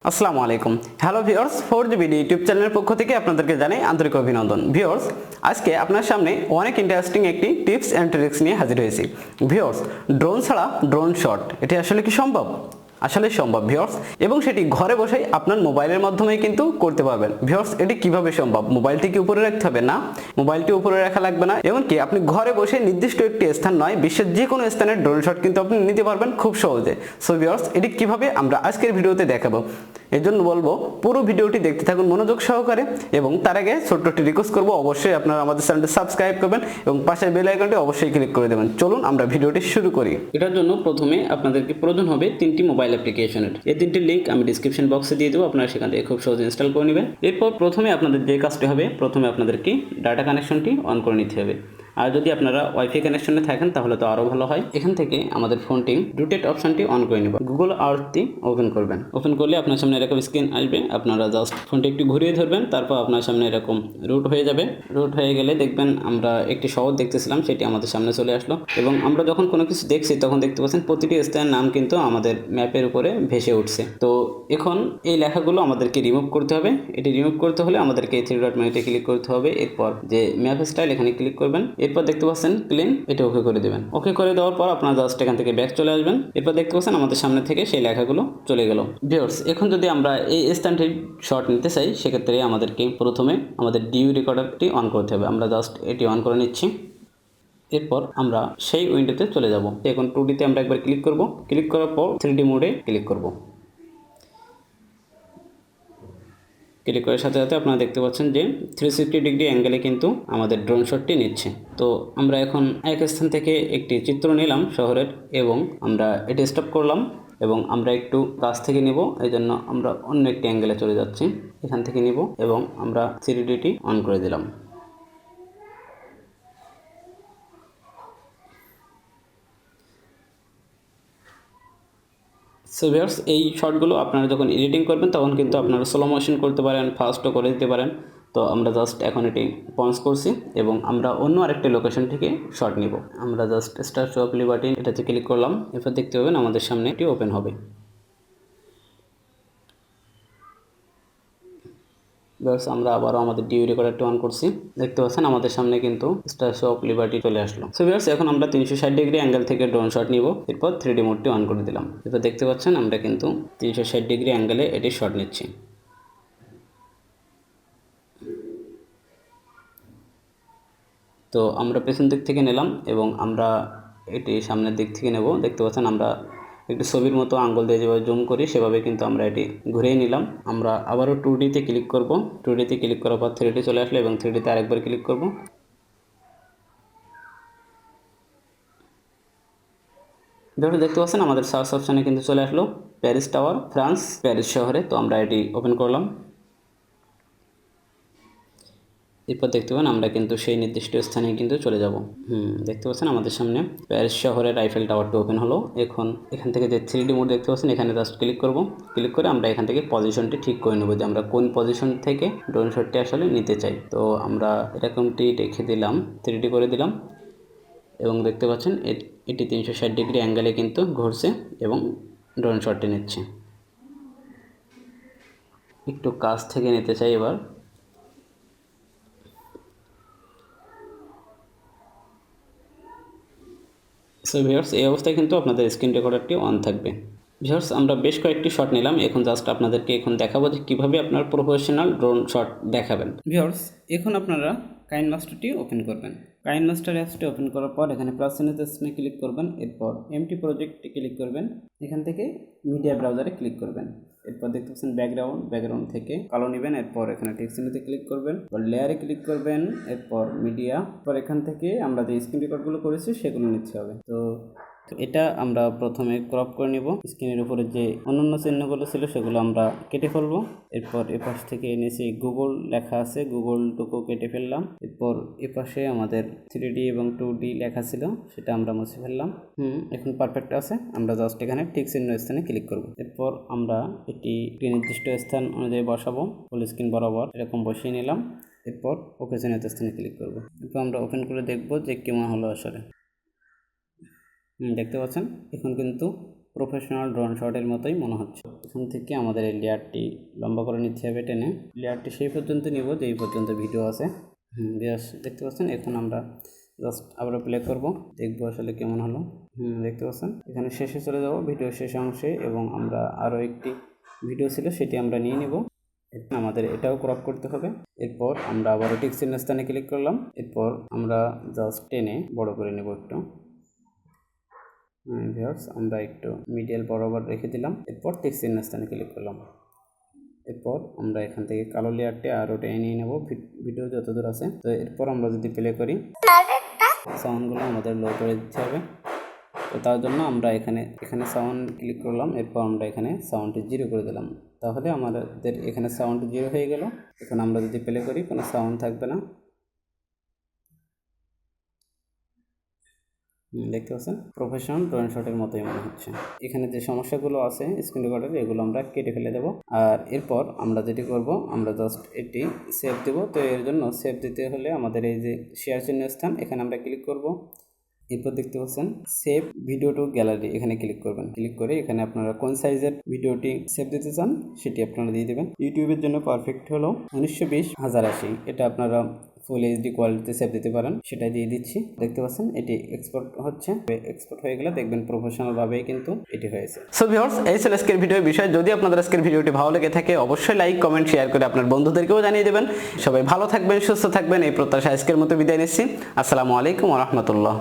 আসসালামু আলাইকুম। Hello viewers, 4Gbd YouTube চ্যানেলের পক্ষ থেকে আপনাদেরকে জানাই আন্তরিক অভিনন্দন। ভিউয়ার্স, আজকে আপনার সামনে অনেক ইন্টারেস্টিং একটি টিপস এন্ড ট্রিক্স নিয়ে হাজির হয়েছি। ভিউয়ার্স, ড্রোন ছাড়া ড্রোন শট এটি আসলে কি সম্ভব? আসলে সম্ভব ভিউয়ার্স, এবং সেটি ঘরে বসেই আপনার মোবাইলের মাধ্যমে কিন্তু করতে পারবেন। ভিউয়ার্স, এটি কিভাবে সম্ভব? মোবাইলটি কি উপরে রাখতে হবে? না, মোবাইলটি উপরে রাখা লাগবে না। এমনকি আপনি ঘরে বসে নির্দিষ্ট একটি স্থান নয়, বিশ্বের যে কোনো স্থানের ড্রোন শট কিন্তু আপনি নিতে পারবেন খুব সহজে। সো ভিউয়ার্স, এটি কিভাবে আমরা আজকের ভিডিওতে দেখাবো। এর জন্য বলবো পুরো ভিডিওটি দেখতে থাকুন মনোযোগ সহকারে, এবং তার আগে ছোট্ট একটি রিকোয়েস্ট করবো, অবশ্যই আপনারা আমাদের চ্যানেলটি সাবস্ক্রাইব করবেন এবং পাশের বেল আইকনটি অবশ্যই ক্লিক করে দেবেন। চলুন আমরা ভিডিওটি শুরু করি। এটার জন্য প্রথমে আপনাদেরকে প্রয়োজন হবে তিনটি মোবাইল অ্যাপ্লিকেশনের। এই তিনটি লিঙ্ক আমি ডিসক্রিপশন বক্সে দিয়ে দেবো, আপনারা সেখান থেকে খুব সহজে ইনস্টল করে নেবেন। এরপর প্রথমে আপনাদের যে কাজটি হবে, প্রথমে আপনাদেরকে ডাটা কানেকশনটি অন করে নিতে হবে। আর যদি আপনারা ওয়াইফাই কানেকশনে থাকেন তাহলে তো আরও ভালো হয়। এখান থেকে আমাদের ফোনটি রুটেড অপশনটি অন করে নেব। গুগল আর্থটি ওপেন করবেন। ওপেন করলে আপনার সামনে এরকম স্ক্রিন আসবে। আপনারা জাস্ট ফোনটি একটু ঘুরিয়ে ধরবেন, তারপর আপনার সামনে এরকম রুট হয়ে যাবে। রুট হয়ে গেলে দেখবেন আমরা একটি শহর দেখতেছিলাম, সেটি আমাদের সামনে চলে আসলো। এবং আমরা যখন কোনো কিছু দেখছি তখন দেখতে পাচ্ছেন প্রতিটি স্থানের নাম কিন্তু আমাদের ম্যাপের উপরে ভেসে উঠছে। তো এখন এই লেখাগুলো আমাদেরকে রিমুভ করতে হবে। এটি রিমুভ করতে হলে আমাদেরকে এই থ্রি ডট মেনুতে ক্লিক করতে হবে। এরপর যে ম্যাপ স্টাইল এখানে ক্লিক করবেন। এরপর দেখতে পাচ্ছেন ক্লিন, এটা ওকে করে দেবেন। ওকে করে দেওয়ার পর আপনারা জাস্ট এখান থেকে ব্যাক চলে আসবেন। এরপর দেখতে পাচ্ছেন আমাদের সামনে থেকে সেই লেখাগুলো চলে গেল। ভিউয়ার্স, এখন যদি আমরা এই স্থানটির শট নিতে চাই, সেক্ষেত্রে আমাদেরকে প্রথমে আমাদের ডিউ রেকর্ডারটি অন করতে হবে। আমরা জাস্ট এটি অন করে নিচ্ছি। এরপর আমরা সেই উইন্ডোতে চলে যাব। এখন 2Dতে আমরা একবার ক্লিক করব। ক্লিক করার পর 3D মোডে ক্লিক করব। ক্লিক করার সাথে সাথে আপনারা দেখতে পাচ্ছেন যে 360 ডিগ্রি অ্যাঙ্গেলে কিন্তু আমাদের ড্রোন শটটি নিচ্ছে। তো আমরা এখন এক স্থান থেকে একটি চিত্র নিলাম শহরের, এবং আমরা এটি স্টপ করলাম এবং আমরা একটু কাছ থেকে নিব। এই জন্য আমরা অন্য একটি অ্যাঙ্গেলে চলে যাচ্ছি। এখান থেকে নিব এবং আমরা 3Dটি অন করে দিলাম। সো ভিউয়ার্স, এই শটগুলো আপনারা যখন এডিটিং করবেন তখন কিন্তু আপনারা স্লো মোশন করতে পারেন, ফাস্টও করে দিতে পারেন। তো আমরা জাস্ট এখন এটি পজ করছি এবং আমরা অন্য আরেকটি লোকেশন থেকে শট নিব। আমরা জাস্ট স্ট্যাচু অফ লিবার্টি এটাতে ক্লিক করলাম। এরপর দেখতে পাবেন আমাদের সামনে এটি ওপেন হবে। ভিউয়ার্স, আমরা আবারও আমাদের ডিউ রেকর্ডারটি অন করছি। দেখতে পাচ্ছেন আমাদের সামনে কিন্তু স্ট্যাচু অফ লিবার্টি চলে আসলো। সো ভিউয়ার্স, এখন আমরা 360 ডিগ্রি অ্যাঙ্গেল থেকে ড্রোন শট নিব। এরপর 3D মোডটি অন করে দিলাম। এরপর দেখতে পাচ্ছেন আমরা কিন্তু 360 ডিগ্রি অ্যাঙ্গেলে এটি শট নিচ্ছি। তো আমরা পেছন দিক থেকে নিলাম এবং আমরা এটি সামনের দিক থেকে নেব। দেখতে পাচ্ছেন আমরা একটি ছবির মতো আঙ্গুল দিয়ে যেভাবে জুম করি সেভাবে কিন্তু আমরা এটি ঘুরিয়ে নিলাম। আমরা আবারও 2Dতে ক্লিক করব। 2Dতে ক্লিক করার পর 3D চলে আসলো এবং 3Dতে আরেকবার ক্লিক করব। দেখতে পাচ্ছেন আমাদের সার্চ অপশানে কিন্তু চলে আসলো প্যারিস টাওয়ার, ফ্রান্স, প্যারিস শহরে। তো আমরা এটি ওপেন করলাম। এরপর দেখতে পাবেন আমরা কিন্তু সেই নির্দিষ্ট স্থানে কিন্তু চলে যাব। দেখতে পাচ্ছেন আমাদের সামনে প্যারিস শহরের আইফেল টাওয়ারটি ওপেন হলো। এখন এখান থেকে যে 3D মোড দেখতে পাচ্ছেন, এখানে জাস্ট ক্লিক করব। ক্লিক করে আমরা এখান থেকে পজিশনটি ঠিক করে নেব যে আমরা কোন পজিশন থেকে ড্রোন শটটি আসলে নিতে চাই। তো আমরা এরকমটি রেখে দিলাম, 3D করে দিলাম এবং দেখতে পাচ্ছেন এটি 360 ডিগ্রি অ্যাঙ্গেলে কিন্তু ঘুরছে এবং ড্রোন শটটি নিচ্ছে। একটু কাছ থেকে নিতে চাই এবার। সো ভিউয়ার্স, এই অবস্থায় কিন্তু আপনাদের স্ক্রিন রেকর্ডারটি অন থাকবে। ভিউয়ার্স, আমরা বেশ কয়েকটি শট নিলাম। এখন জাস্ট আপনাদেরকে এখন দেখাবো যে কীভাবে আপনার প্রফেশনাল ড্রোন শট দেখাবেন। ভিউয়ার্স, এখন আপনারা কাইনমাস্টারটি ওপেন করবেন। কাইনমাস্টার অ্যাপসটি ওপেন করার পর এখানে প্লাস চিহ্নে ক্লিক করবেন। এরপর এমটি প্রজেক্টে ক্লিক করবেন। এখান থেকে মিডিয়া ব্রাউজারে ক্লিক করবেন। এরপর দেখতে পাচ্ছেন ব্যাকগ্রাউন্ড থেকে কালো নেবেন। এরপর এখানে টেক্সট চিহ্নতে ক্লিক করবেন, লেয়ারে ক্লিক করবেন, এরপর মিডিয়া। পর এখান থেকে আমরা যে স্ক্রিন রেকর্ডগুলো করেছি সেগুলো নিতে হবে। তো এটা আমরা প্রথমে ক্রপ করে নিব। স্ক্রিনের উপরে যে অন্যান্য চিহ্নগুলো ছিল সেগুলো আমরা কেটে ফেলবো। এরপর এপাশ থেকে এনেছি গুগল লেখা আছে, গুগলটুকু কেটে ফেললাম। এরপর এপাশে আমাদের 3D এবং 2D লেখা ছিল, সেটা আমরা মুছে ফেললাম। এখন পারফেক্ট আছে। আমরা জাস্ট এখানে টিক চিহ্ন স্থানে ক্লিক করব। এরপর আমরা এটি নির্দিষ্ট স্থান অনুযায়ী বসাবো। ফুল স্ক্রিন বরাবর এরকম বসিয়ে নিলাম। এরপর ওকে চিহ্নিত স্থানে ক্লিক করব। এরপর আমরা ওপেন করে দেখব যে কেমন হলো আসলে। দেখতে পাচ্ছেন এখন কিন্তু প্রফেশনাল ড্রোন শটের মতোই মনে হচ্ছে। এখান থেকে আমাদের এই লেয়ারটি লম্বা করে নিতে হবে টেনে, লেয়ারটি সেই পর্যন্ত নিব যেই পর্যন্ত ভিডিও আছে। দেখতে পাচ্ছেন। এখন আমরা জাস্ট আবার প্লে করব, দেখবো আসলে কেমন হলো। দেখতে পাচ্ছেন এখানে শেষে চলে যাব, ভিডিও শেষ অংশে, এবং আমরা আরও একটি ভিডিও ছিল সেটি আমরা নিয়ে নিব। আমাদের এটাও ক্রপ করতে হবে। এরপর আমরা আবারও টিক চিহ্নের স্থানে ক্লিক করলাম। এরপর আমরা জাস্ট টেনে বড় করে নেব একটু। ভিউয়ার্স, আমরা একটু মিডিয়াল বরাবর রেখে দিলাম। এরপর টিক চিহ্নের স্থানে ক্লিক করলাম। এরপর আমরা এখান থেকে কালো লেয়ারটি আরও টেনে নিয়ে নেব ভিডিও যতদূর আছে। তো এরপর আমরা যদি প্লে করি, সাউন্ডগুলো আমাদের লো করে দিতে হবে। তো তার জন্য আমরা এখানে সাউন্ড ক্লিক করলাম। এরপর আমরা এখানে সাউন্ডটি 0 করে দিলাম। তাহলে আমাদের এখানে সাউন্ড 0 হয়ে গেল। এখন আমরা যদি প্লে করি, কোনো সাউন্ড থাকবে না। দেখতে পাচ্ছেন, প্রফেশনাল ড্রোন শটের মতোই মনে হচ্ছে। এখানে যে সমস্যাগুলো আছে স্ক্রিন রেকর্ডারে, এগুলো আমরা কেটে ফেলে দেব। আর এরপর আমরা যেটি করব, আমরা জাস্ট এটি সেভ দেব। তো এর জন্য সেভ দিতে হলে আমাদের এই যে শেয়ার চিহ্নের স্থান, এখানে আমরা ক্লিক করব। এরপর দেখতে পাচ্ছেন সেভ ভিডিও টু গ্যালারি, এখানে ক্লিক করবেন। ক্লিক করে এখানে আপনারা কোন সাইজের ভিডিওটি সেভ দিতে চান সেটি আপনারা দিয়ে দেবেন। ইউটিউবের জন্য পারফেক্ট হলো 1920x1080। এটা আপনারা ফুল এইচডি কোয়ালিটিতে সেভ দিতে পারেন, সেটাই দিয়ে দিচ্ছি। দেখতে পাচ্ছেন এটি এক্সপোর্ট হচ্ছে। এক্সপোর্ট হয়ে গেলে দেখবেন প্রফেশনাল ভাবেই কিন্তু এটি হয়েছে। সো ভিউয়ার্স, এই ছিল আজকের ভিডিওর বিষয়। যদি আপনাদের আজকের ভিডিওটি ভালো লেগে থাকে অবশ্যই লাইক, কমেন্ট, শেয়ার করে আপনার বন্ধুদেরকেও জানিয়ে দেবেন। সবাই ভালো থাকবেন, সুস্থ থাকবেন, এই প্রত্যাশা আজকের মতো বিদায় নিচ্ছি। আসসালামু আলাইকুম ওয়া রাহমাতুল্লাহ।